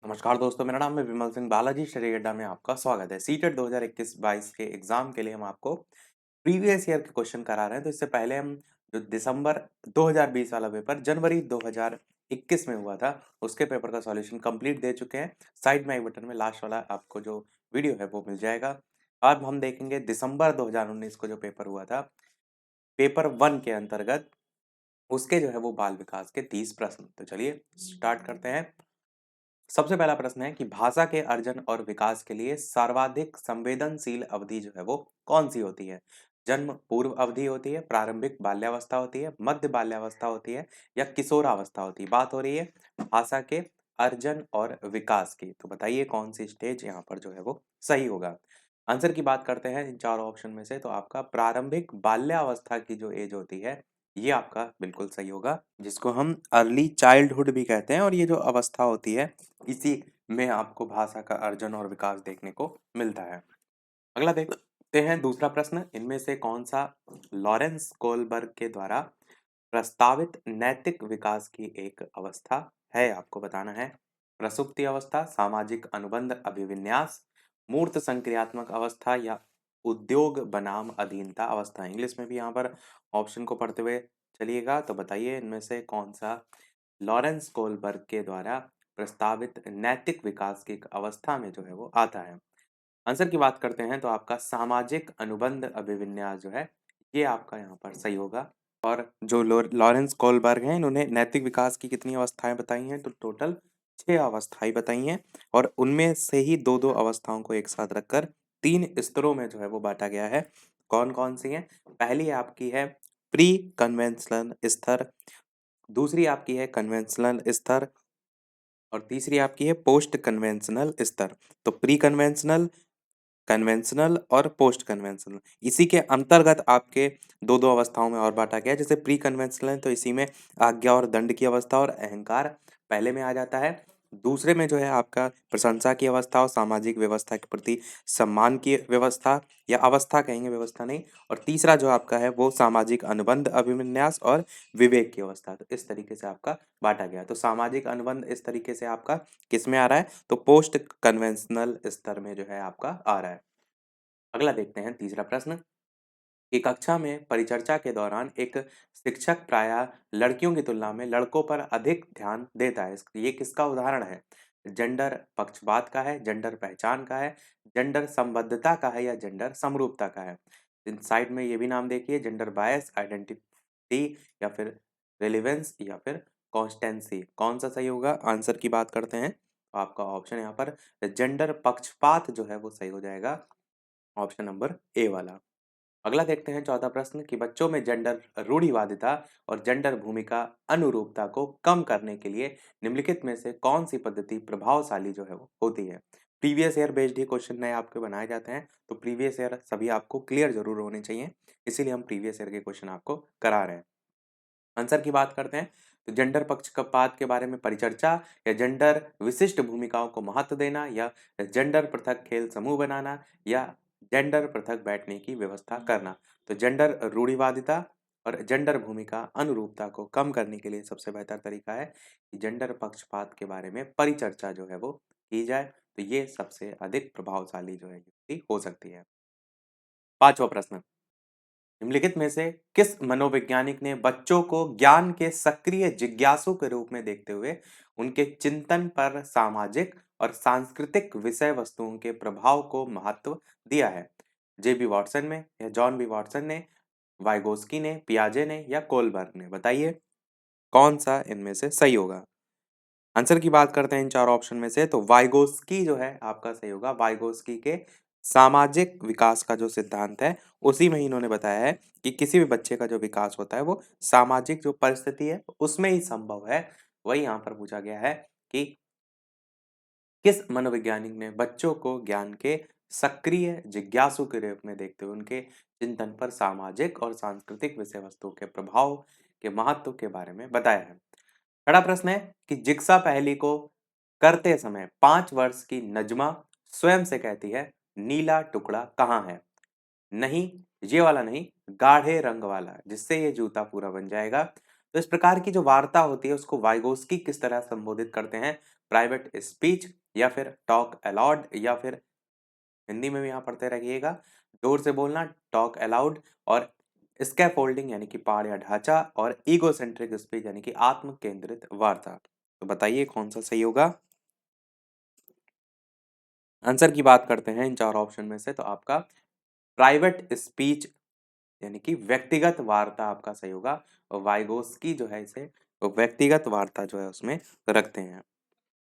नमस्कार दोस्तों, मेरा नाम है विमल सिंह। बालाजी स्टडी अड्डा में आपका स्वागत है। सीटेट 2021-22 के एग्जाम के लिए हम आपको प्रीवियस ईयर के क्वेश्चन करा रहे हैं। तो इससे पहले हम जो दिसंबर 2020 वाला पेपर जनवरी 2021 में हुआ था, उसके पेपर का सॉल्यूशन कंप्लीट दे चुके हैं। साइड में आई बटन में लास्ट वाला आपको जो वीडियो है वो मिल जाएगा। अब हम देखेंगे दिसंबर 2019 को जो पेपर हुआ था, पेपर 1 के अंतर्गत उसके जो है वो बाल विकास के 30 प्रश्न। तो चलिए स्टार्ट करते हैं। सबसे पहला प्रश्न है कि भाषा के अर्जन और विकास के लिए सर्वाधिक संवेदनशील अवधि जो है वो कौन सी होती है? जन्म पूर्व अवधि होती है, प्रारंभिक बाल्यावस्था होती है, मध्य बाल्यावस्था होती है या किशोरावस्था होती है? बात हो रही है भाषा के अर्जन और विकास की। तो बताइए कौन सी स्टेज यहाँ पर जो है वो सही होगा। आंसर की बात करते हैं इन चारों ऑप्शन में से, तो आपका प्रारंभिक बाल्यावस्था की जो एज होती है ये आपका बिल्कुल सही होगा, जिसको हम अर्ली चाइल्डहुड भी कहते हैं। और ये जो अवस्था होती है, इसी में आपको भाषा का अर्जन और विकास देखने को मिलता है। अगला देखते हैं दूसरा प्रश्न। इनमें से कौन सा लॉरेंस कोलबर्ग के द्वारा प्रस्तावित नैतिक विकास की एक अवस्था है? आपको बताना है। प्रसुप्ति अवस्था, सामाजिक अनुबंध अभिविन्यास, मूर्त संक्रियात्मक अवस्था या उद्योग बनाम अधीनता अवस्था। इंग्लिश में भी यहाँ पर ऑप्शन को पढ़ते हुए चलिएगा। तो बताइए इनमें से कौन सा लॉरेंस कोलबर्ग के द्वारा प्रस्तावित नैतिक विकास की एक अवस्था में जो है वो आता है। आंसर की बात करते हैं तो आपका सामाजिक अनुबंध अभिविन्यास जो है ये आपका यहाँ पर सही होगा। और जो लॉरेंस कोलबर्ग हैं, इन्होंने नैतिक विकास की कितनी अवस्थाएं बताई हैं? तो टोटल 6 अवस्थाएं बताई हैं। और उनमें से ही दो दो अवस्थाओं को एक साथ रखकर 3 स्तरों में जो है वो बांटा गया है। कौन कौन सी हैं? पहली आपकी है प्री कन्वेंशनल स्तर, दूसरी आपकी है कन्वेंशनल स्तर और तीसरी आपकी है पोस्ट कन्वेंशनल स्तर। तो प्री कन्वेंशनल, कन्वेंशनल और पोस्ट कन्वेंशनल, इसी के अंतर्गत आपके दो दो अवस्थाओं में और बांटा गया है। जैसे प्री कन्वेंशनल है तो इसी में आज्ञा और दंड की अवस्था और अहंकार पहले में आ जाता है। दूसरे में जो है आपका प्रशंसा की अवस्था और सामाजिक व्यवस्था के प्रति सम्मान की व्यवस्था, या अवस्था कहेंगे, व्यवस्था नहीं। और तीसरा जो आपका है वो सामाजिक अनुबंध अभिविन्यास और विवेक की अवस्था। तो इस तरीके से आपका बांटा गया। तो सामाजिक अनुबंध इस तरीके से आपका किस में आ रहा है? तो पोस्ट कन्वेंशनल स्तर में जो है आपका आ रहा है। अगला देखते हैं तीसरा प्रश्न कि कक्षा में परिचर्चा के दौरान एक शिक्षक प्रायः लड़कियों की तुलना में लड़कों पर अधिक ध्यान देता है। ये किसका उदाहरण है? जेंडर पक्षपात का है, जेंडर पहचान का है, जेंडर संबद्धता का है या जेंडर समरूपता का है? इन साइड में ये भी नाम देखिए, जेंडर बायस आइडेंटिटी या फिर रेलिवेंस या फिर कॉन्स्टेंसी। कौन सा सही होगा? आंसर की बात करते हैं तो आपका ऑप्शन यहाँ पर जेंडर पक्षपात जो है वो सही हो जाएगा, ऑप्शन नंबर ए वाला। अगला देखते हैं चौथा प्रश्न कि बच्चों में जेंडर रूढ़िवादिता और जेंडर भूमिका अनुरूपता को कम करने के लिए निम्नलिखित में से कौन सी पद्धति प्रभावशाली जो है वो होती है? प्रीवियस ईयर बेस्ड ही क्वेश्चन नए आपके बनाए जाते हैं, तो प्रीवियस ईयर सभी आपको क्लियर जरूर होने चाहिए, इसीलिए हम प्रीवियस ईयर के क्वेश्चन आपको करा रहे हैं। आंसर की बात करते हैं तो जेंडर पक्षपात के बारे में परिचर्चा, या जेंडर विशिष्ट भूमिकाओं को महत्व देना, या जेंडर पृथक खेल समूह बनाना, या जेंडर पृथक बैठने की व्यवस्था करना। तो जेंडर रूढ़िवादिता और जेंडर भूमिका अनुरूपता को कम करने के लिए सबसे बेहतर तरीका है कि जेंडर पक्षपात के बारे में परिचर्चा जो है वो की जाए। तो ये सबसे अधिक प्रभावशाली जो है युक्ति हो सकती है। पांचवा प्रश्न, निम्नलिखित में से किस मनोवैज्ञानिक ने बच्चों को ज्ञान के सक्रिय जिज्ञासु के रूप में देखते हुए उनके चिंतन पर सामाजिक और सांस्कृतिक विषय वस्तुओं के प्रभाव को महत्व दिया है? जेबी वॉटसन ने, या जॉन बी वॉटसन ने, वाइगोस्की ने, पियाजे ने या कोलबर्ग ने? बताइए कौन सा इनमें से सही होगा। आंसर की बात करते हैं इन चार ऑप्शन में से, तो वाइगोस्की जो है आपका सही होगा। वाइगोस्की के सामाजिक विकास का जो सिद्धांत है, उसी में ही इन्होंने बताया है कि किसी भी बच्चे का जो विकास होता है वो सामाजिक जो परिस्थिति है उसमें ही संभव है। वही यहाँ पर पूछा गया है कि किस मनोवैज्ञानिक ने बच्चों को ज्ञान के सक्रिय जिज्ञासु के रूप में देखते हुए उनके चिंतन पर सामाजिक और सांस्कृतिक विषय वस्तु के प्रभाव के महत्व के बारे में बताया है। बड़ा प्रश्न है कि जिग्सा पहेली को करते समय 5 वर्ष की नजमा स्वयं से कहती है नीला टुकड़ा कहाँ है? नहीं, ये वाला नहीं, गाढ़े रंग वाला, जिससे ये जूता पूरा बन जाएगा। तो इस प्रकार की जो वार्ता होती है उसको वाइगोस्की किस तरह संबोधित करते हैं? प्राइवेट स्पीच या फिर टॉक अलाउड या फिर हिंदी में भी यहाँ पढ़ते रहिएगा, जोर से बोलना टॉक अलाउड और स्कैफोल्डिंग यानी कि पाड़ या ढांचा और ईगोसेंट्रिक स्पीच यानी कि आत्म केंद्रित वार्ता। तो बताइए कौन सा सही होगा। आंसर की बात करते हैं इन चार ऑप्शन में से, तो आपका प्राइवेट स्पीच यानी कि व्यक्तिगत वार्ता आपका सही होगा। और वाइगोस्की जो है इसे व्यक्तिगत वार्ता जो है उसमें रखते हैं।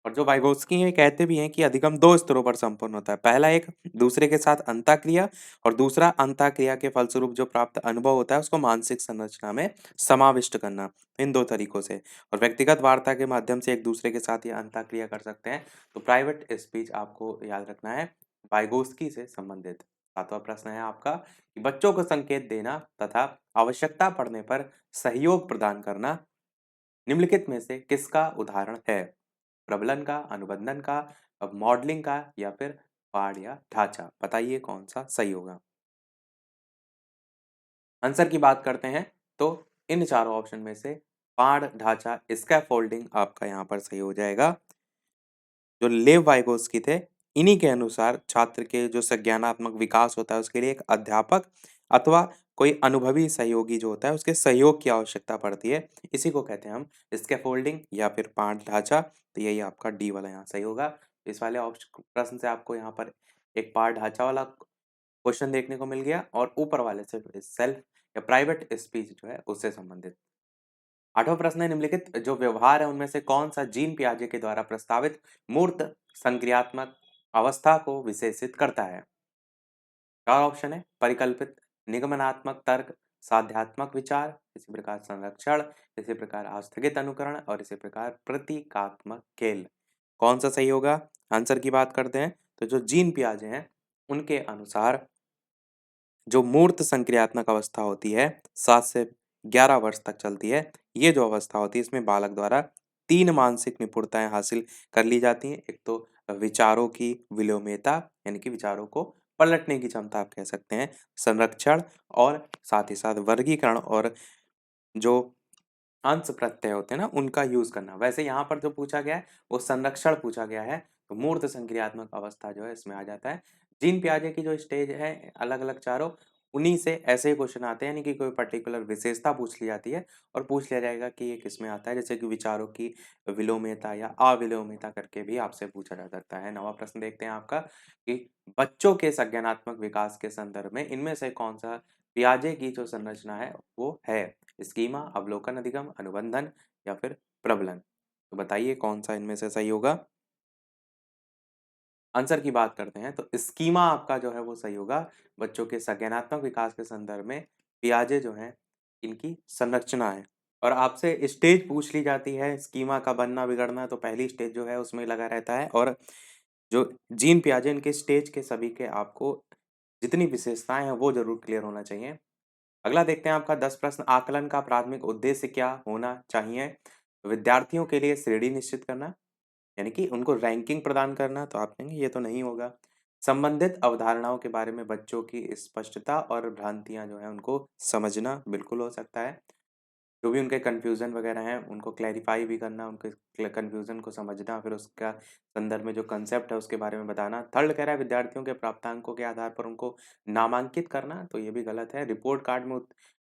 और जो वाइगोत्स्की हैं कहते भी हैं कि अधिगम 2 स्तरों पर संपन्न होता है। पहला एक दूसरे के साथ अंतःक्रिया और दूसरा अंतःक्रिया के फलस्वरूप जो प्राप्त अनुभव होता है उसको मानसिक संरचना में समाविष्ट करना, इन 2 तरीकों से। और व्यक्तिगत वार्ता के माध्यम से एक दूसरे के साथ ये अंतःक्रिया कर सकते हैं। तो प्राइवेट स्पीच आपको याद रखना है वाइगोत्स्की से संबंधित। 7वां प्रश्न है आपका कि बच्चों को संकेत देना तथा आवश्यकता पड़ने पर सहयोग प्रदान करना निम्नलिखित में से किसका उदाहरण है? प्रबलन का, अनुबंधन का, मॉडलिंग का या फिर पाठ या ढांचा। बताइए कौन सा सही होगा। आंसर की बात करते हैं तो इन चारों ऑप्शन में से पाढ़, ढांचा, स्कैफोल्डिंग आपका यहाँ पर सही हो जाएगा। जो लेव वाइगोस्की थे, इन्हीं के अनुसार छात्र के जो संज्ञानात्मक विकास होता है उसके लिए एक अध्यापक अथवा कोई अनुभवी सहयोगी जो होता है उसके सहयोग की आवश्यकता पड़ती है। इसी को कहते हैं हम स्कैफोल्डिंग या फिर पाठ ढांचा। तो यही आपका डी वाला यहाँ सही होगा। इस वाले ऑप्शन प्रश्न से आपको यहाँ पर एक पाठ ढांचा वाला क्वेश्चन देखने को मिल गया और ऊपर वाले से सेल्फ या प्राइवेट स्पीच जो है उससे संबंधित। 8वां प्रश्न है निम्नलिखित जो व्यवहार है उनमें से कौन सा जीन पियाजे के द्वारा प्रस्तावित मूर्त संक्रियात्मक अवस्था को विशेषित करता है? 4 ऑप्शन है परिकल्पित, निगमनात्मक तर्क, साध्यात्मक विचार, इसी प्रकार संरक्षण, इसी प्रकार आस्थगित अनुकरण और इसी प्रकार प्रतीकात्मक खेल। कौन सा सही होगा? आंसर की बात करते हैं तो जो जीन पियाजे हैं उनके अनुसार जो मूर्त संक्रियात्मक अवस्था होती है 7 से 11 वर्ष तक चलती है। ये जो अवस्था होती है इसमें बालक द्वारा 3 मानसिक निपुणताएं हासिल कर ली जाती हैं। एक तो विचारों की विलोम्यता यानी कि विचारों को पलटने की क्षमता आप कह सकते हैं, संरक्षण और साथ ही साथ वर्गीकरण और जो अंश प्रत्यय होते हैं ना उनका यूज करना। वैसे यहाँ पर जो पूछा गया है वो संरक्षण पूछा गया है, तो मूर्त संक्रियात्मक अवस्था जो है इसमें आ जाता है। जीन पियाजे की जो स्टेज है अलग अलग चारों, उन्हीं से ऐसे ही क्वेश्चन आते हैं, यानी कि कोई पर्टिकुलर विशेषता पूछ ली जाती है और पूछ लिया जाएगा कि ये किसमें आता है, जैसे कि विचारों की विलोम्यता या अविलोम्यता करके भी आपसे पूछा जा सकता है। 9वां प्रश्न देखते हैं आपका कि बच्चों के संज्ञानात्मक विकास के संदर्भ में इनमें से कौन सा पियाजे की जो संरचना है वो है? स्कीमा, अवलोकन अधिगम, अनुबंधन या फिर प्रबलन। तो बताइए कौन सा इनमें से सही होगा। आंसर की बात करते हैं तो स्कीमा आपका जो है वो सही होगा। बच्चों के संज्ञानात्मक विकास के संदर्भ में पियाजे जो हैं इनकी संरचना है। और आपसे स्टेज पूछ ली जाती है स्कीमा का बनना बिगड़ना, तो पहली स्टेज जो है उसमें लगा रहता है। और जो जीन पियाजे इनके स्टेज के सभी के आपको जितनी विशेषताएं हैं वो जरूर क्लियर होना चाहिए। अगला देखते हैं आपका 10 प्रश्न आकलन का प्राथमिक उद्देश्य क्या होना चाहिए? विद्यार्थियों के लिए श्रेणी निश्चित करना यानी कि उनको रैंकिंग प्रदान करना, तो आप कहेंगे ये तो नहीं होगा। संबंधित अवधारणाओं के बारे में बच्चों की स्पष्टता और भ्रांतियां जो है उनको समझना बिल्कुल हो सकता है। जो भी उनके कन्फ्यूज़न वगैरह हैं, उनको क्लैरिफ़ाई भी करना, उनके कन्फ्यूज़न को समझना, फिर उसका संदर्भ में जो कॉन्सेप्ट है उसके बारे में बताना। थर्ड कह रहा है विद्यार्थियों के प्राप्तांकों के आधार पर उनको नामांकित करना, तो ये भी गलत है। रिपोर्ट कार्ड में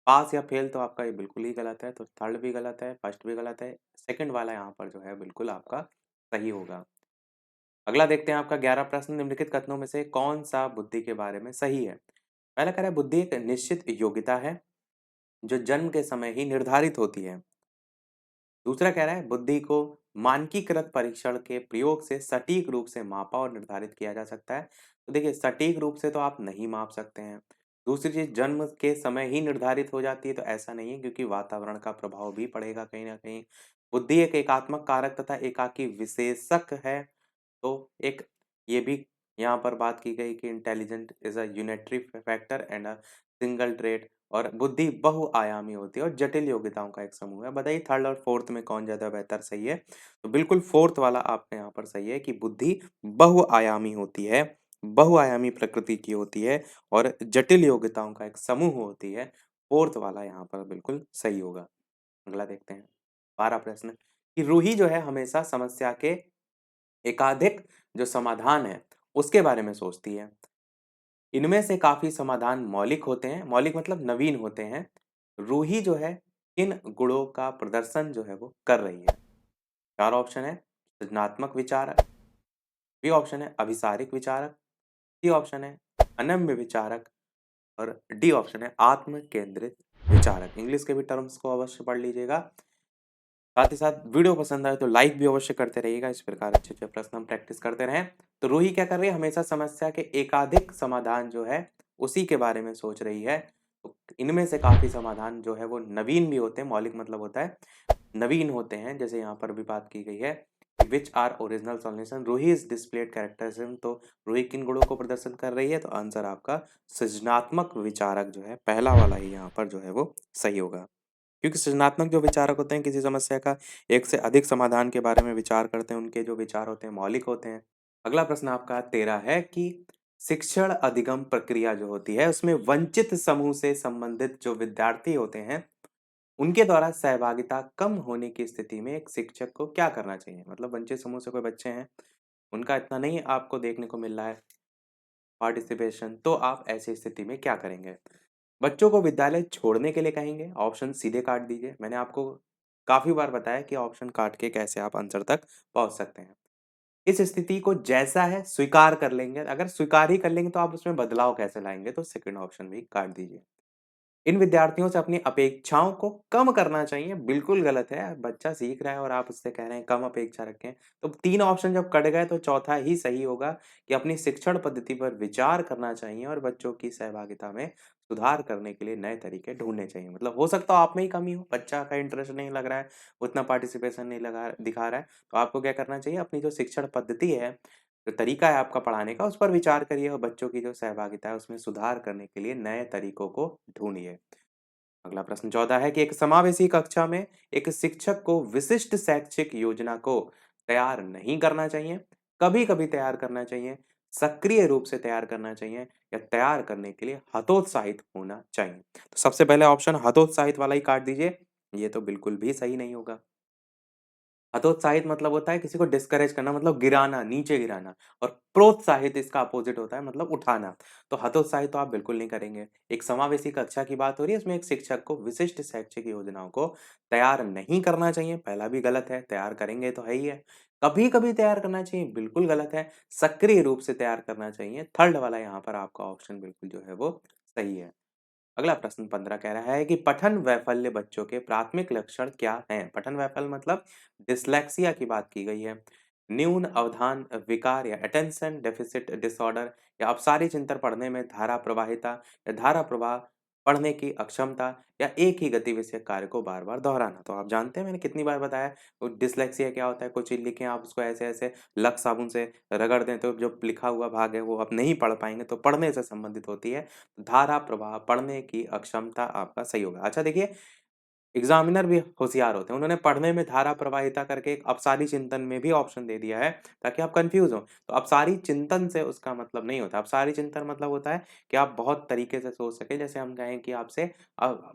पास या फेल, तो आपका ये बिल्कुल ही गलत है, तो थर्ड भी गलत है, फर्स्ट भी गलत है। सेकंड वाला यहाँ पर जो है बिल्कुल आपका सही होगा। अगला देखते हैं आपका 11 प्रश्न निम्नलिखित कथनों में से कौन-सा बुद्धि के बारे में सही है? पहला कह रहा है बुद्धि एक निश्चित योग्यता है, जो जन्म के समय ही निर्धारित होती है। दूसरा कह रहा है बुद्धि को मानकीकृत परीक्षण के प्रयोग से सटीक रूप से मापा और निर्धारित किया जा सकता है। तो देखिए सटीक रूप से तो आप नहीं माप सकते हैं। दूसरी चीज जन्म के समय ही निर्धारित हो जाती है, तो ऐसा नहीं है क्योंकि वातावरण का प्रभाव भी पड़ेगा कहीं ना कहीं। बुद्धि एक एकात्मक कारक तथा एकाकी विशेषक है। तो एक ये भी यहाँ पर बात की गई कि intelligent is a unitary factor and a single trait. और बुद्धि बहुआयामी होती है और जटिल योग्यताओं का एक समूह है। बताइए थर्ड और फोर्थ में कौन ज्यादा बेहतर सही है? तो बिल्कुल फोर्थ वाला आपका यहाँ पर सही है कि बुद्धि बहुआयामी होती है, बहुआयामी प्रकृति की होती है और जटिल योग्यताओं का एक समूह होती है। फोर्थ वाला यहाँ पर बिल्कुल सही होगा। अगला देखते हैं 12 प्रश्न कि रूही जो है हमेशा समस्या के एकाधिक जो समाधान है उसके बारे में सोचती है। इनमें से काफी समाधान मौलिक होते हैं, मौलिक मतलब नवीन होते हैं। रूही जो है इन गुणों का प्रदर्शन जो है वो कर रही है। चार ऑप्शन है सृजनात्मक विचारक, बी ऑप्शन है अभिसारिक विचारक, सी ऑप्शन है अनम्य विचारक और डी ऑप्शन है आत्म केंद्रित विचारक। इंग्लिश के भी टर्म्स को अवश्य पढ़ लीजिएगा। साथ ही साथ वीडियो पसंद आए तो लाइक भी अवश्य करते रहिएगा। इस प्रकार अच्छे अच्छे प्रश्न हम प्रैक्टिस करते रहें। तो रूही क्या कर रही है, हमेशा समस्या के एकाधिक समाधान जो है उसी के बारे में सोच रही है। तो इनमें से काफी समाधान जो है वो नवीन भी होते हैं, मौलिक मतलब होता है नवीन होते हैं। जैसे यहाँ पर भी बात की गई है which are original solution, Ruhi is displayed characterism. तो रूही किन गुणों को प्रदर्शन कर रही है, तो आंसर आपका सृजनात्मक विचारक जो है पहला वाला ही यहाँ पर जो है वो सही होगा। क्योंकि सृजनात्मक जो विचारक होते हैं किसी समस्या का एक से अधिक समाधान के बारे में विचार करते हैं, उनके जो विचार होते हैं मौलिक होते हैं। अगला प्रश्न आपका 13 है कि शिक्षण अधिगम प्रक्रिया जो होती है उसमें वंचित समूह से संबंधित जो विद्यार्थी होते हैं उनके द्वारा सहभागिता कम होने की स्थिति में एक शिक्षक को क्या करना चाहिए। मतलब वंचित समूह से कोई बच्चे हैं, उनका इतना नहीं आपको देखने को मिल रहा है पार्टिसिपेशन, तो आप ऐसी स्थिति में क्या करेंगे। बच्चों को विद्यालय छोड़ने के लिए कहेंगे, ऑप्शन सीधे काट दीजिए। मैंने आपको काफी बार बताया कि ऑप्शन काट के कैसे आप आंसर तक पहुंच सकते हैं। इस स्थिति को जैसा है स्वीकार कर लेंगे, अगर स्वीकार ही कर लेंगे तो आप उसमें बदलाव कैसे लाएंगे, तो सेकंड ऑप्शन भी काट दीजिए। इन विद्यार्थियों से अपनी अपेक्षाओं को कम करना चाहिए, बिल्कुल गलत है। बच्चा सीख रहा है और आप उससे कह रहे हैं कम अपेक्षा रखें। तो तीन ऑप्शन जब कट गए तो चौथा ही सही होगा कि अपनी शिक्षण पद्धति पर विचार करना चाहिए और बच्चों की सहभागिता में सुधार करने के लिए नए तरीके ढूंढने चाहिए। मतलब हो सकता है आप में ही कमी हो, बच्चा का इंटरेस्ट नहीं लग रहा है, उतना पार्टिसिपेशन नहीं लगा दिखा रहा है, तो आपको क्या करना चाहिए, अपनी जो शिक्षण पद्धति है, जो तरीका है आपका पढ़ाने का, उस पर विचार करिए और बच्चों की जो सहभागिता है उसमें सुधार करने के लिए नए तरीकों को ढूंढिए। अगला प्रश्न 14 है कि एक समावेशी कक्षा में एक शिक्षक को विशिष्ट शैक्षिक योजना को तैयार नहीं करना चाहिए, कभी-कभी तैयार करना चाहिए, सक्रिय रूप से तैयार करना चाहिए या तैयार करने के लिए हतोत्साहित होना चाहिए। तो सबसे पहले ऑप्शन हतोत्साहित वाला ही काट दीजिए, ये तो बिल्कुल भी सही नहीं होगा। हतोत्साहित मतलब होता है किसी को डिस्करेज करना, मतलब गिराना, नीचे गिराना। और प्रोत्साहित इसका अपोजिट होता है, मतलब उठाना। तो हतोत्साहित तो आप बिल्कुल नहीं करेंगे। एक समावेशी कक्षा की बात हो रही है, इसमें एक शिक्षक को विशिष्ट शैक्षिक योजनाओं को तैयार नहीं करना चाहिए, पहला भी गलत है, तैयार करेंगे तो है ही है। कभी-कभी तैयार करना चाहिए, बिल्कुल गलत है। सक्रिय रूप से तैयार करना चाहिए, थर्ड वाला यहाँ पर आपका ऑप्शन बिल्कुल जो है वो सही है। अगला प्रश्न 15 कह रहा है कि पठन वैफल्य बच्चों के प्राथमिक लक्षण क्या हैं? पठन वैफल्य मतलब डिसलेक्सिया की बात की गई है। न्यून अवधान विकार या अटेंशन डेफिसिट डिसऑर्डर या अपसारी चिंतन पढ़ने में धारा प्रवाहिता या धारा प्रवाह पढ़ने की अक्षमता या एक ही गति विषयक कार्य को बार-बार दोहराना। तो आप जानते हैं मैंने कितनी बार बताया वो डिसलेक्सिया क्या होता है, कुछ चीज़ लिखें आप उसको ऐसे-ऐसे लक्स साबुन से रगड़ दें तो जो लिखा हुआ भाग है वो आप नहीं पढ़ पाएँगे, तो पढ़ने से संबंधित होती है। धारा प्रवाह पढ़ने की अक्षमता आपका सही होगा। अच्छा देखिए, एग्ज़ामिनर भी होशियार होते हैं। उन्होंने पढ़ने में धारा प्रवाहिता करके एक अपसारी चिंतन में भी ऑप्शन दे दिया है, ताकि आप कन्फ्यूज़ हो। तो अपसारी चिंतन से उसका मतलब नहीं होता। अपसारी चिंतन मतलब होता है कि आप बहुत तरीके से सोच सकें। जैसे हम कहें कि आपसे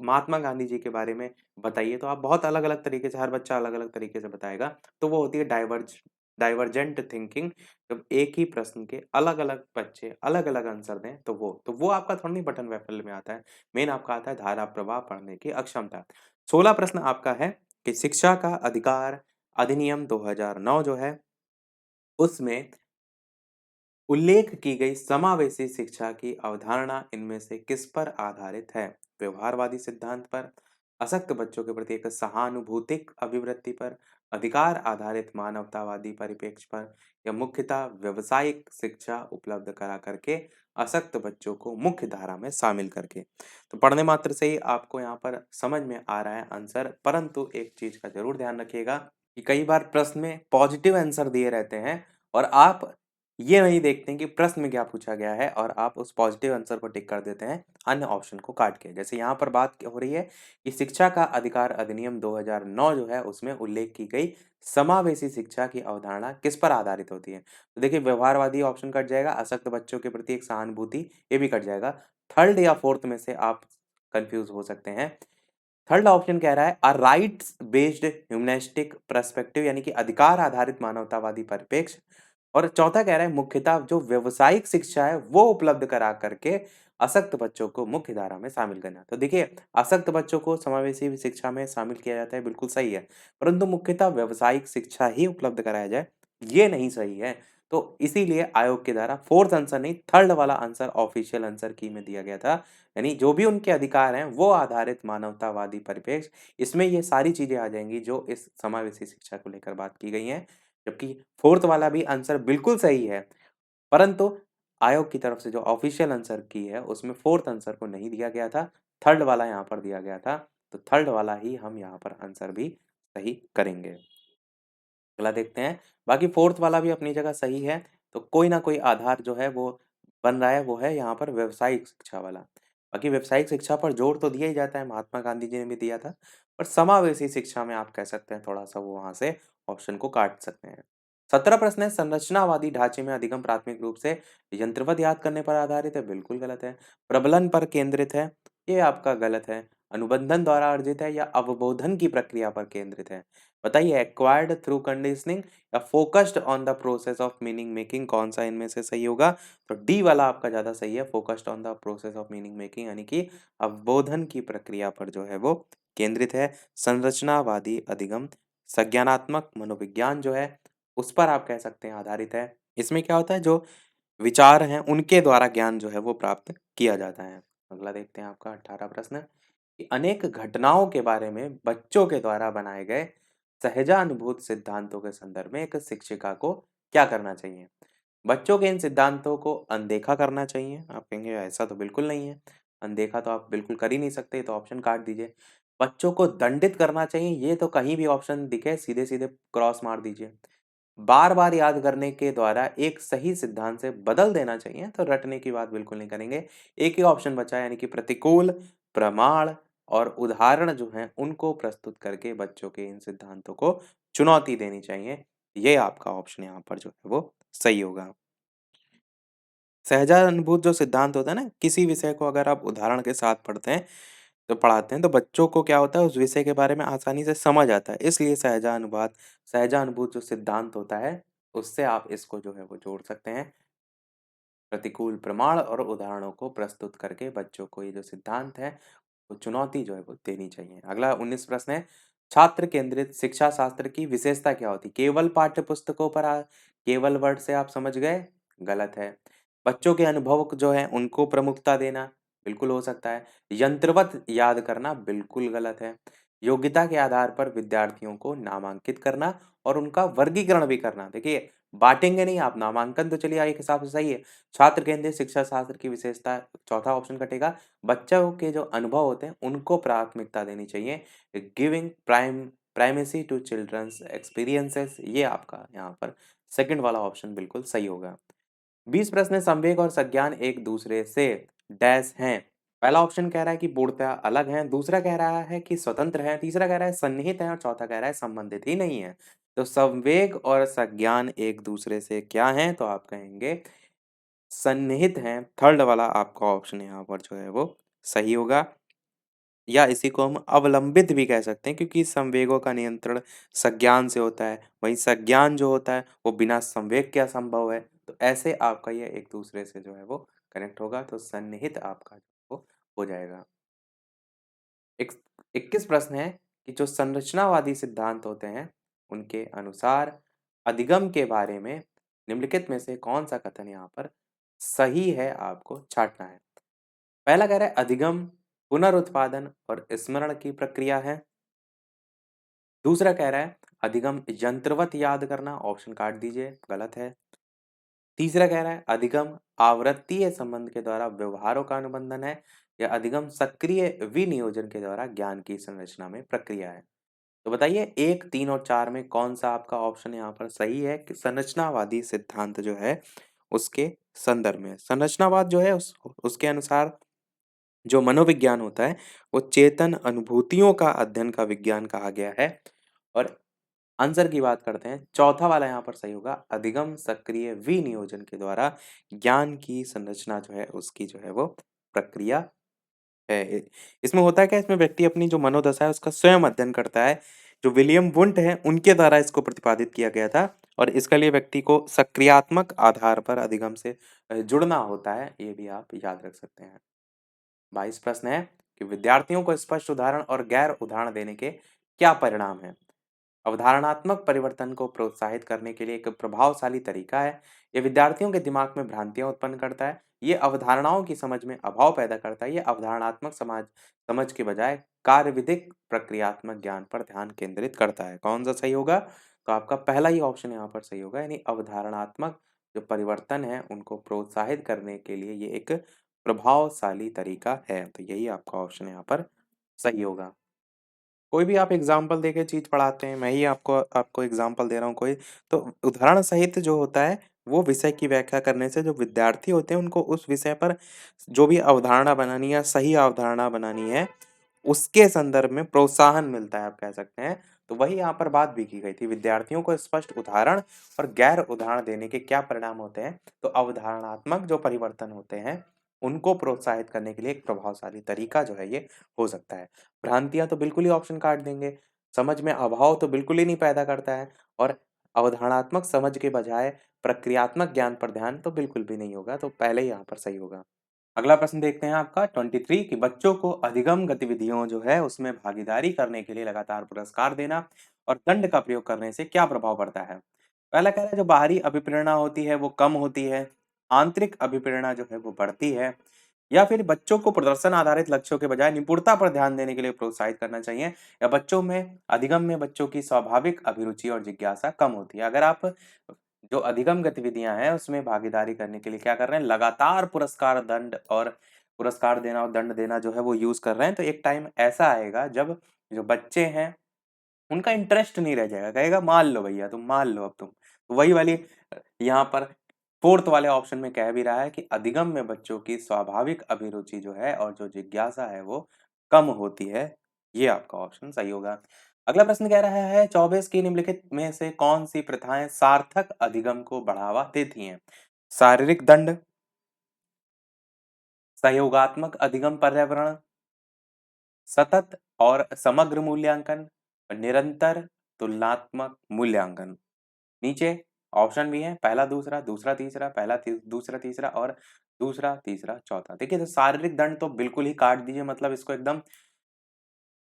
महात्मा गांधी जी के बारे में बताइए, तो आप बहुत अलग-अलग तरीके से, हर बच्चा अलग-अलग तरीके से बताएगा। तो वो होती है डाइवर्जेंट थिंकिंग। जब एक ही प्रश्न के अलग-अलग बच्चे अलग-अलग आंसर दें, तो वो आपका थोड़ा नहीं पठन वैफल्य में आता है। मेन आपका आता है धारा प्रवाह पढ़ने की अक्षमता। 16 प्रश्न आपका है कि शिक्षा का अधिकार अधिनियम 2009 जो है, उसमें उल्लेख की गई समावेशी शिक्षा की अवधारणा इनमें से किस पर आधारित है? व्यवहारवादी सिद्धांत पर, अशक्त बच्चों के प्रति एक सहानुभूतिक अभिवृत्ति पर, अधिकार आधारित मानवतावादी परिप्रेक्ष्य पर या मुख्यतः व्यावसायिक शिक्षा उपलब्ध करा करके अशक्त बच्चों को मुख्य धारा में शामिल करके। तो पढ़ने मात्र से ही आपको यहाँ पर समझ में आ रहा है आंसर, परंतु एक चीज का जरूर ध्यान रखिएगा कि कई बार प्रश्न में पॉजिटिव आंसर दिए रहते हैं और आप ये नहीं देखते हैं कि प्रश्न में क्या पूछा गया है और आप उस पॉजिटिव आंसर को टिक कर देते हैं अन्य ऑप्शन को काट के। जैसे यहाँ पर बात हो रही है कि शिक्षा का अधिकार अधिनियम 2009 जो है उसमें उल्लेख की गई समावेशी शिक्षा की अवधारणा किस पर आधारित होती है। तो देखिए व्यवहारवादी ऑप्शन कट जाएगा, अशक्त बच्चों के प्रति एक सहानुभूति ये भी कट जाएगा। थर्ड या फोर्थ में से आप कंफ्यूज हो सकते हैं। थर्ड ऑप्शन कह रहा है अ राइट्स बेस्ड ह्यूमनिस्टिक पर्सपेक्टिव यानी कि अधिकार आधारित मानवतावादी परिप्रेक्ष्य। और चौथा कह रहा है मुख्यतः जो व्यावसायिक शिक्षा है वो उपलब्ध करा करके अशक्त बच्चों को मुख्य धारा में शामिल करना। तो देखिए, अशक्त बच्चों को समावेशी शिक्षा में शामिल किया जाता है, बिल्कुल सही है, परंतु मुख्यतः व्यावसायिक शिक्षा ही उपलब्ध कराया जाए, ये नहीं सही है। तो इसीलिए आयोग के द्वारा फोर्थ आंसर नहीं, थर्ड वाला आंसर ऑफिशियल आंसर की में दिया गया था। यानी जो भी उनके अधिकार हैं वो आधारित मानवतावादी परिप्रेक्ष्य, इसमें ये सारी चीजें आ जाएंगी जो इस समावेशी शिक्षा को लेकर बात की गई हैं। जबकि फोर्थ वाला भी आंसर बिल्कुल सही है, परंतु आयोग की तरफ से जो ऑफिशियल आंसर की है उसमें फोर्थ आंसर को नहीं दिया गया था, थर्ड वाला यहाँ पर दिया गया था। तो थर्ड वाला ही हम यहाँ पर आंसर भी सही करेंगे। अगला देखते हैं। बाकी फोर्थ वाला भी अपनी जगह सही है, तो कोई ना कोई आधार जो है वो बन रहा है, वो है यहाँ पर व्यावसायिक शिक्षा वाला। बाकी व्यावसायिक शिक्षा पर जोर तो दिया ही जाता है, महात्मा गांधी जी ने भी दिया था, पर समावेशी शिक्षा में आप कह सकते हैं थोड़ा सा वो वहां से ऑप्शन को काट सकते हैं। 17 प्रश्न है, संरचनावादी ढांचे में अधिगम प्राथमिक रूप से यंत्रवत याद करने पर आधारित है, बिल्कुल गलत है। प्रबलन पर केंद्रित है, ये आपका गलत है। अनुबंधन द्वारा अर्जित है या अवबोधन की प्रक्रिया पर केंद्रित है। बताइए, एक्वायर्ड थ्रू कंडीशनिंग या focused on the process of meaning making, कौन सा इनमें से सही होगा? तो डी वाला आपका ज्यादा सही है, focused on the process of meaning making, यानी कि अवबोधन की प्रक्रिया पर जो है वो केंद्रित है। संरचनावादी अधिगम संज्ञानात्मक मनोविज्ञान जो है उस पर आप कह सकते हैं आधारित है। इसमें क्या होता है, जो विचार हैं उनके द्वारा ज्ञान जो है वो प्राप्त किया जाता है। अगला देखते हैं आपका 18 प्रश्न कि अनेक घटनाओं के बारे में बच्चों के द्वारा बनाए गए सहजानुभूत सिद्धांतों के संदर्भ में एक शिक्षिका को क्या करना चाहिए? बच्चों के इन सिद्धांतों को अनदेखा करना चाहिए। आप कहेंगे ऐसा तो बिल्कुल नहीं है, अनदेखा तो आप बिल्कुल कर ही नहीं सकते, तो ऑप्शन काट दीजिए। बच्चों को दंडित करना चाहिए, ये तो कहीं भी ऑप्शन दिखे सीधे सीधे क्रॉस मार दीजिए। बार बार याद करने के द्वारा एक सही सिद्धांत से बदल देना चाहिए, तो रटने की बात बिल्कुल नहीं करेंगे। एक ही ऑप्शन बचा है, यानी कि प्रतिकूल प्रमाण और उदाहरण जो हैं उनको प्रस्तुत करके बच्चों के इन सिद्धांतों को चुनौती देनी चाहिए। ये आपका ऑप्शन यहाँ पर जो है वो सही होगा। सहजानुभूत जो सिद्धांत होता है ना, किसी विषय को अगर आप उदाहरण के साथ पढ़ते हैं तो पढ़ाते हैं, तो बच्चों को क्या होता है उस विषय के बारे में आसानी से समझ आता है। इसलिए सहजानुभूत जो सिद्धांत होता है उससे आप इसको जो है वो जोड़ सकते हैं। प्रतिकूल प्रमाण और उदाहरणों को प्रस्तुत करके बच्चों को ये जो सिद्धांत है वो चुनौती जो है वो देनी चाहिए। अगला 19 प्रश्न है, छात्र केंद्रित शिक्षा शास्त्र की विशेषता क्या होती? केवल पाठ्य पुस्तकों पर केवल वर्ड से आप समझ गए, गलत है। बच्चों के अनुभव जो है उनको प्रमुखता देना, बिल्कुल हो सकता है। यंत्रवत याद करना, बिल्कुल गलत है। योग्यता के आधार पर विद्यार्थियों को नामांकित करना और उनका वर्गीकरण भी करना, देखिए बांटेंगे नहीं आप, नामांकन तो चलिए एक हिसाब से सही है। छात्र केंद्रित शिक्षा शास्त्र की विशेषता, चौथा ऑप्शन कटेगा। बच्चों के जो अनुभव होते हैं उनको प्राथमिकता देनी चाहिए, giving primacy to childrens experiences, ये आपका यहाँ पर सेकंड वाला ऑप्शन बिल्कुल सही होगा। 20 प्रश्न है, संवेग और संज्ञान एक दूसरे से डैश हैं। पहला ऑप्शन कह रहा है कि पूर्णतः अलग हैं, दूसरा कह रहा है कि स्वतंत्र है, तीसरा कह रहा है सन्निहित है और चौथा कह रहा है संबंधित ही नहीं है। तो संवेग और संज्ञान एक दूसरे से क्या हैं? तो आप कहेंगे सन्निहित हैं। थर्ड वाला आपका ऑप्शन यहाँ पर जो है वो सही होगा, या इसी को हम अवलंबित भी कह सकते हैं, क्योंकि संवेगों का नियंत्रण संज्ञान से होता है, वहीं संज्ञान जो होता है वो बिना संवेग के असंभव है। तो ऐसे आपका ये एक दूसरे से जो है वो कनेक्ट होगा, तो सन्निहित आपका वो हो जाएगा। एक 21 प्रश्न है कि जो संरचनावादी सिद्धांत होते हैं उनके अनुसार अधिगम के बारे में निम्नलिखित में से कौन सा कथन यहाँ पर सही है, आपको छांटना है। पहला कह रहा है अधिगम पुनरुत्पादन और स्मरण की प्रक्रिया है। दूसरा कह रहा है अधिगम यंत्रवत याद करना, ऑप्शन काट दीजिए, गलत है। तीसरा कह रहा है अधिगम आवृत्तीय संबंध के द्वारा व्यवहारों का अनुबंधन है, या अधिगम सक्रिय विनियोजन के द्वारा ज्ञान की संरचना में प्रक्रिया है। तो बताइए 1, 3 और 4 में कौन सा आपका ऑप्शन यहाँ पर सही है कि संरचनावादी सिद्धांत जो है उसके संदर्भ में। संरचनावाद जो है उसके अनुसार जो मनोविज्ञान होता है वो चेतन अनुभूतियों का अध्ययन का विज्ञान कहा गया है। और आंसर की बात करते हैं, चौथा वाला यहाँ पर सही होगा, अधिगम सक्रिय विनियोजन के द्वारा ज्ञान की संरचना जो है उसकी जो है वो प्रक्रिया है। इसमें होता है क्या, इसमें व्यक्ति अपनी जो मनोदशा है उसका स्वयं अध्ययन करता है। जो विलियम वुंट है उनके द्वारा इसको प्रतिपादित किया गया था और इसके लिए व्यक्ति को सक्रियात्मक आधार पर अधिगम से जुड़ना होता है, ये भी आप याद रख सकते हैं। 22 प्रश्न है कि विद्यार्थियों को स्पष्ट उदाहरण और गैर उदाहरण देने के क्या परिणाम हैं? अवधारणात्मक परिवर्तन को प्रोत्साहित करने के लिए एक प्रभावशाली तरीका है। ये विद्यार्थियों के दिमाग में भ्रांतियां उत्पन्न करता है। ये अवधारणाओं की समझ में अभाव पैदा करता है। ये अवधारणात्मक समझ के बजाय कार्यविधिक प्रक्रियात्मक ज्ञान पर ध्यान केंद्रित करता है। कौन सा सही होगा? तो आपका पहला ही ऑप्शन यहाँ पर सही होगा, यानी अवधारणात्मक जो परिवर्तन है उनको प्रोत्साहित करने के लिए ये एक प्रभावशाली तरीका है। तो यही आपका ऑप्शन यहाँ पर सही होगा। कोई भी आप एग्जाम्पल देके चीज़ पढ़ाते हैं, मैं ही आपको आपको एग्जाम्पल दे रहा हूँ कोई, तो उदाहरण सहित जो होता है, वो विषय की व्याख्या करने से जो विद्यार्थी होते हैं, उनको उस विषय पर जो भी अवधारणा बनानी या सही अवधारणा बनानी है, उसके संदर्भ में प्रोत्साहन मिलता है, आप कह सकते हैं। तो वही यहाँ पर बात भी की गई थी, विद्यार्थियों को स्पष्ट उदाहरण और गैर उदाहरण देने के क्या परिणाम होते हैं? तो अवधारणात्मक जो परिवर्तन होते हैं, उनको प्रोत्साहित करने के लिए एक प्रभावशाली तरीका जो है ये हो सकता है। भ्रांतियाँ तो बिल्कुल ही ऑप्शन काट देंगे, समझ में अभाव तो बिल्कुल ही नहीं पैदा करता है और अवधारणात्मक समझ के बजाय प्रक्रियात्मक ज्ञान पर ध्यान तो बिल्कुल भी नहीं होगा, तो पहले ही यहाँ पर सही होगा। अगला प्रश्न देखते हैं आपका 23 कि बच्चों को अधिगम गतिविधियों जो है उसमें भागीदारी करने के लिए लगातार पुरस्कार देना और दंड का प्रयोग करने से क्या प्रभाव पड़ता है? पहला कह रहा है जो बाहरी अभिप्रेरणा होती है वो कम होती है, आंतरिक अभिप्रेरणा जो है वो बढ़ती है, या फिर बच्चों को प्रदर्शन आधारित लक्ष्यों के बजाय निपुणता पर ध्यान देने के लिए प्रोत्साहित करना चाहिए, या बच्चों में अधिगम में बच्चों की स्वाभाविक अभिरुचि और जिज्ञासा कम होती है। अगर आप जो अधिगम गतिविधियां हैं उसमें भागीदारी करने के लिए क्या कर रहे हैं, लगातार पुरस्कार देना और दंड देना जो है वो यूज कर रहे हैं, तो एक टाइम ऐसा आएगा जब जो बच्चे हैं उनका इंटरेस्ट नहीं रह जाएगा, कहेगा मान लो भैया तुम मान लो अब तुम। तो वही वाली यहाँ पर फोर्थ वाले ऑप्शन में कह भी रहा है कि अधिगम में बच्चों की स्वाभाविक अभिरुचि जो है और जो जिज्ञासा है वो कम होती है। ये आपका ऑप्शन सही होगा। अगला प्रश्न कह रहा है 24 की निम्नलिखित में से कौन सी प्रथाएं सार्थक अधिगम को बढ़ावा देती हैं? शारीरिक दंड, सहयोगात्मक अधिगम पर्यावरण, सतत और समग्र मूल्यांकन, निरंतर तुलनात्मक मूल्यांकन। नीचे ऑप्शन भी है, पहला दूसरा, दूसरा तीसरा, दूसरा तीसरा और दूसरा तीसरा चौथा। देखिए तो शारीरिक दंड तो बिल्कुल ही काट दीजिए, मतलब इसको एकदम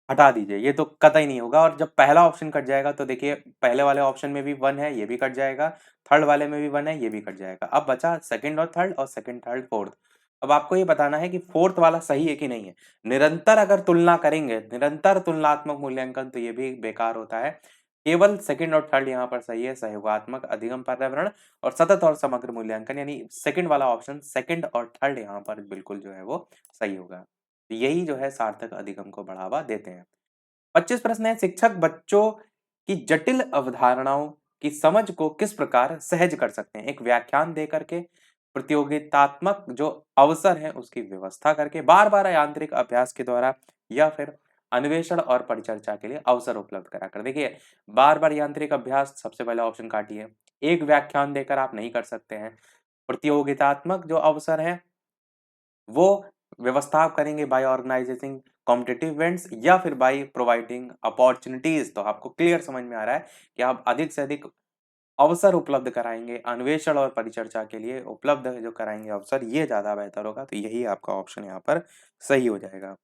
हटा दीजिए, ये तो कतई नहीं होगा। और जब पहला ऑप्शन कट जाएगा तो देखिए पहले वाले ऑप्शन में भी 1 है, ये भी कट जाएगा, थर्ड वाले में भी 1 है, ये भी कट जाएगा। अब बचा सेकंड और थर्ड और सेकंड, थर्ड, फोर्थ। अब आपको ये बताना है कि फोर्थ वाला सही है कि नहीं है। निरंतर अगर तुलना करेंगे, निरंतर तुलनात्मक मूल्यांकन, तो ये भी बेकार होता है। केवल सेकंड और थर्ड यहाँ पर सही है, सहयोगात्मक अधिगम पर्यावरण और सतत और समग्र मूल्यांकन, यानी सेकंड वाला ऑप्शन, सेकंड और थर्ड यहाँ पर बिल्कुल जो है वो सही होगा। यही जो है सार्थक अधिगम को बढ़ावा देते हैं। 25 प्रश्न है, शिक्षक बच्चों की जटिल अवधारणाओं की समझ को किस प्रकार सहज कर सकते हैं? एक व्याख्यान दे करके, प्रतियोगितात्मक जो अवसर है उसकी व्यवस्था करके, बार बार यांत्रिक अभ्यास के द्वारा, या फिर अन्वेषण और परिचर्चा के लिए अवसर उपलब्ध कराकर। देखिए बार बार यांत्रिक अभ्यास सबसे पहले ऑप्शन काटिए, एक व्याख्यान देकर आप नहीं कर सकते हैं। प्रतियोगितात्मक जो अवसर है वो व्यवस्था आप करेंगे बाय ऑर्गेनाइजिंग कॉम्पिटिटिव इवेंट्स, या फिर बाय प्रोवाइडिंग अपॉर्चुनिटीज। तो आपको क्लियर समझ में आ रहा है कि आप अधिक से अधिक अवसर उपलब्ध कराएंगे, अन्वेषण और परिचर्चा के लिए उपलब्ध जो कराएंगे अवसर, ये ज्यादा बेहतर होगा। तो यही आपका ऑप्शन यहाँ पर सही हो जाएगा।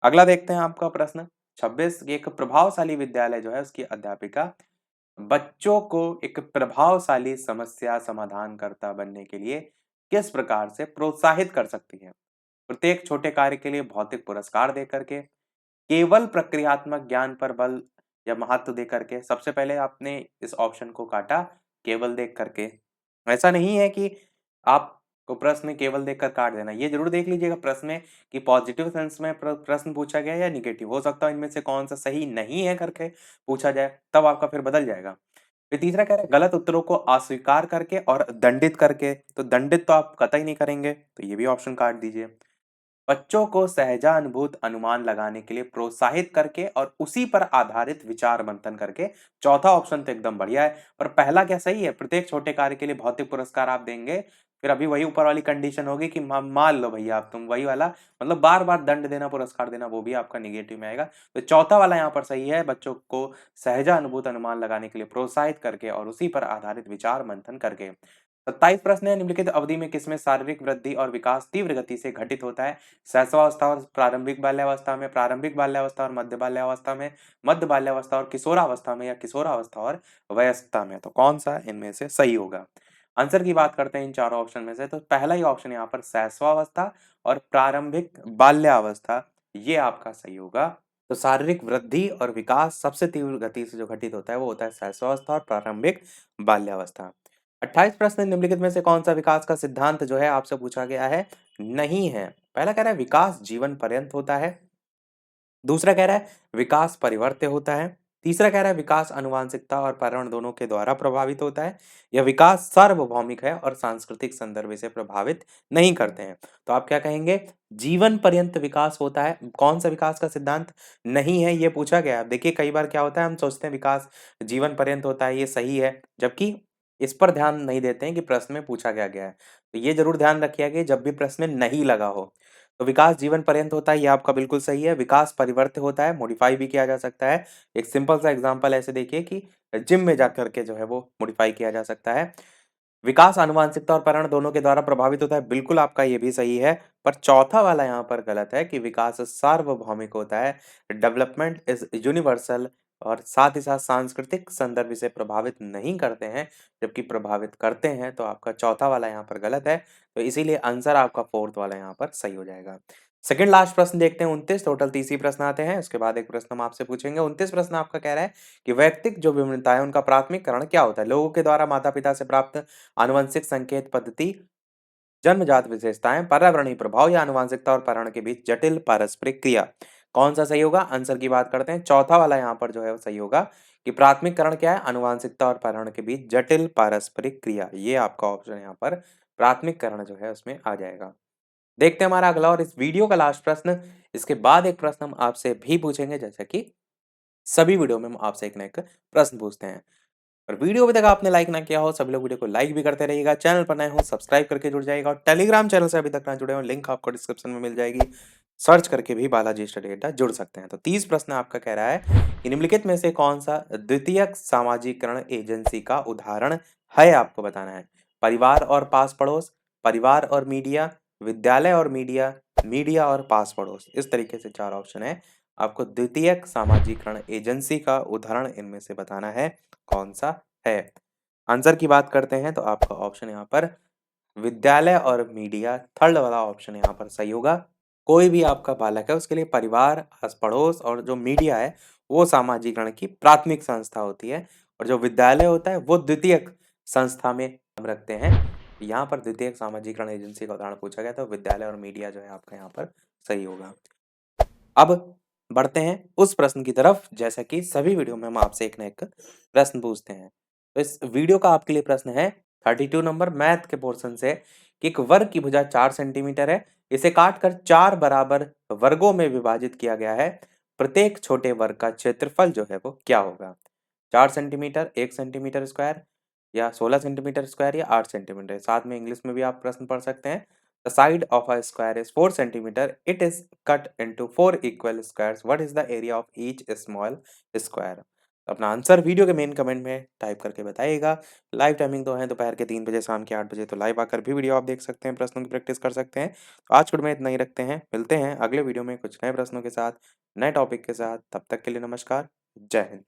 अगला देखते हैं आपका प्रश्न 26, एक प्रभावशाली विद्यालय जो है उसकी अध्यापिका बच्चों को एक प्रभावशाली समस्या समाधानकर्ता बनने के लिए किस प्रकार से प्रोत्साहित कर सकती है? प्रत्येक छोटे कार्य के लिए भौतिक पुरस्कार दे करके, केवल प्रक्रियात्मक ज्ञान पर बल या महत्व दे करके। सबसे पहले आपने इस ऑप्शन को काटा केवल देख करके। ऐसा नहीं है कि आपको प्रश्न केवल देखकर काट देना, ये जरूर देख लीजिएगा प्रश्न में कि पॉजिटिव सेंस में प्रश्न पूछा गया है या निगेटिव। हो सकता है इनमें से कौन सा सही नहीं है करके पूछा जाए, तब आपका फिर बदल जाएगा। फिर तीसरा कह रहा है गलत उत्तरों को अस्वीकार करके और दंडित करके। तो दंडित तो आप कतई नहीं करेंगे, तो ये भी ऑप्शन काट दीजिए। बच्चों को सहजानुभूत अनुमान लगाने के लिए प्रोत्साहित करके और उसी पर आधारित विचार मंथन करके। चौथा ऑप्शन तो एकदम बढ़िया है, पर पहला क्या सही है? प्रत्येक छोटे कार्य के लिए भौतिक पुरस्कार आप देंगे, फिर अभी वही ऊपर वाली कंडीशन होगी कि मान लो भैया आप तुम वही वाला, मतलब बार-बार दंड देना, पुरस्कार देना, वो भी आपका नेगेटिव में आएगा। तो चौथा वाला यहाँ पर सही है, बच्चों को सहजानुभूत अनुमान लगाने के लिए प्रोत्साहित करके और उसी पर आधारित विचार मंथन करके। 27 प्रश्न है, निम्नलिखित अवधि में किसमें शारीरिक वृद्धि और विकास तीव्र गति से घटित होता है? शैशवावस्था और प्रारंभिक बाल्यावस्था में, प्रारंभिक बाल्यावस्था और मध्य बाल्यावस्था में, मध्य बाल्यावस्था और किशोरावस्था में, या किशोरावस्था और वयस्कता में? तो कौन सा इनमें से सही होगा? आंसर की बात करते हैं इन चारों ऑप्शन में से, तो पहला ही ऑप्शन यहाँ पर शैशवावस्था और प्रारंभिक बाल्यावस्था, ये आपका सही होगा। तो शारीरिक वृद्धि और विकास सबसे तीव्र गति से जो घटित होता है वो होता है शैशवावस्था और प्रारंभिक बाल्यावस्था। 28 प्रश्न, निम्नलिखित में से कौन सा विकास का सिद्धांत जो है आपसे पूछा गया है? नहीं है। पहला कह रहा है विकास जीवन पर्यंत होता है, दूसरा कह रहा है विकास परिवर्त्य होता है, तीसरा कह रहा है विकास आनुवंशिकता और पर्यावरण दोनों के द्वारा प्रभावित होता है, या विकास सार्वभौमिक है और सांस्कृतिक संदर्भ से प्रभावित नहीं करते हैं। तो आप क्या कहेंगे? जीवन पर्यंत विकास होता है। कौन सा विकास का सिद्धांत नहीं है ये पूछा गया है। देखिए कई बार क्या होता है, हम सोचते हैं विकास जीवन पर्यंत होता है, ये सही है, जबकि इस पर ध्यान नहीं देते हैं कि प्रश्न में पूछा गया है। तो ये जरूर ध्यान रखिएगा कि जब भी प्रश्न में नहीं लगा हो, तो विकास जीवन पर्यंत होता है, ये आपका बिल्कुल सही है। विकास परिवर्त्य होता है, मॉडिफाई भी किया जा सकता है। एक सिंपल सा एग्जांपल ऐसे देखिए कि जिम में जाकर के जो है वो मॉडिफाई किया जा सकता है। विकास आनुवंशिकता और पर्यावरण दोनों के द्वारा प्रभावित होता है, बिल्कुल आपका ये भी सही है। पर चौथा वाला यहाँ पर गलत है कि विकास सार्वभौमिक होता है। डेवलपमेंट इज यूनिवर्सल, और साथ ही साथ सांस्कृतिक संदर्भ से प्रभावित नहीं करते हैं, जबकि प्रभावित करते हैं। तो आपका चौथा वाला यहाँ पर गलत है, तो इसीलिए आंसर आपका फोर्थ वाला यहाँ पर सही हो जाएगा। सेकंड लास्ट प्रश्न देखते हैं, 29, टोटल 30 ही प्रश्न आते हैं, उसके बाद एक प्रश्न हम आपसे पूछेंगे। 29 प्रश्न आपका कह रहा है कि वैयक्तिक जो विभिन्नता है उनका प्राथमिक कारण क्या होता है? लोगों के द्वारा माता पिता से प्राप्त आनुवंशिक संकेत पद्धति, जन्मजात विशेषताएं, पर्यावरणीय प्रभाव, या आनुवंशिकता और पर्यावरण के बीच जटिल पारस्परिक क्रिया? कौन सा सही होगा? आंसर की बात करते हैं, चौथा वाला यहाँ पर जो है वो सही होगा कि प्राथमिक कारण क्या है? आनुवंशिकता और पर्यावरण के बीच जटिल पारस्परिक क्रिया। ये आपका ऑप्शन यहाँ पर प्राथमिक कारण जो है उसमें आ जाएगा। देखते हैं हमारा अगला और इस वीडियो का लास्ट प्रश्न। इसके बाद एक प्रश्न हम आपसे भी पूछेंगे, जैसा कि सभी वीडियो में हम आपसे एक ना एक प्रश्न पूछते हैं। और वीडियो अभी तक आपने लाइक ना किया हो, सभी लोग वीडियो को लाइक भी करते रहिएगा। चैनल पर नए हो सब्सक्राइब करके जुड़ जाइएगा, और टेलीग्राम चैनल से अभी तक ना जुड़े हो, लिंक आपको डिस्क्रिप्शन में मिल जाएगी, सर्च करके भी बालाजी स्टडी अड्डा जुड़ सकते हैं। तो 30 प्रश्न आपका कह रहा है कि निम्नलिखित में से कौन सा द्वितीयक सामाजिकरण एजेंसी का उदाहरण है? आपको बताना है। परिवार और पास पड़ोस, परिवार और मीडिया, विद्यालय और मीडिया, मीडिया और पास पड़ोस। इस तरीके से चार ऑप्शन है, आपको द्वितीयक सामाजिकरण एजेंसी का उदाहरण इनमें से बताना है कौन सा है। आंसर की बात करते हैं, तो आपका ऑप्शन यहाँ पर विद्यालय और मीडिया, थर्ड वाला ऑप्शन यहाँ पर सही होगा। कोई भी आपका बालक है उसके लिए परिवार, आस पड़ोस और जो मीडिया है वो सामाजिकरण की प्राथमिक संस्था होती है, और जो विद्यालय होता है वो द्वितीयक संस्था में हम रखते हैं। यहाँ पर द्वितीयक सामाजिकरण एजेंसी का उदाहरण पूछा गया, तो विद्यालय और मीडिया जो है आपका यहाँ पर सही होगा। अब बढ़ते हैं उस प्रश्न की तरफ, जैसा कि सभी वीडियो में हम आपसे एक ना एक प्रश्न पूछते हैं। तो इस वीडियो का आपके लिए प्रश्न है 32 नंबर मैथ के पोर्शन से, कि एक वर्ग की भुजा 4 सेंटीमीटर है, इसे काटकर 4 बराबर वर्गों में विभाजित किया गया है, प्रत्येक छोटे वर्ग का क्षेत्रफल जो है वो क्या होगा? 4 सेंटीमीटर, 1 सेंटीमीटर स्क्वायर, या 16 सेंटीमीटर स्क्वायर, या 8 सेंटीमीटर। साथ में इंग्लिश में भी आप प्रश्न पढ़ सकते हैं। The side of a square is 4 centimeter. It is cut into 4 equal squares. What is the area of each small square? अपना आंसर वीडियो के मेन कमेंट में टाइप करके बताइएगा। लाइव टाइमिंग तो है दोपहर के 3 बजे, शाम के 8 बजे, तो लाइव आकर भी वीडियो आप देख सकते हैं, प्रश्नों की प्रैक्टिस कर सकते हैं। आज के में इतना ही रखते हैं, मिलते हैं अगले वीडियो में कुछ नए प्रश्नों के साथ, नए टॉपिक के साथ। तब तक के लिए नमस्कार, जय हिंद।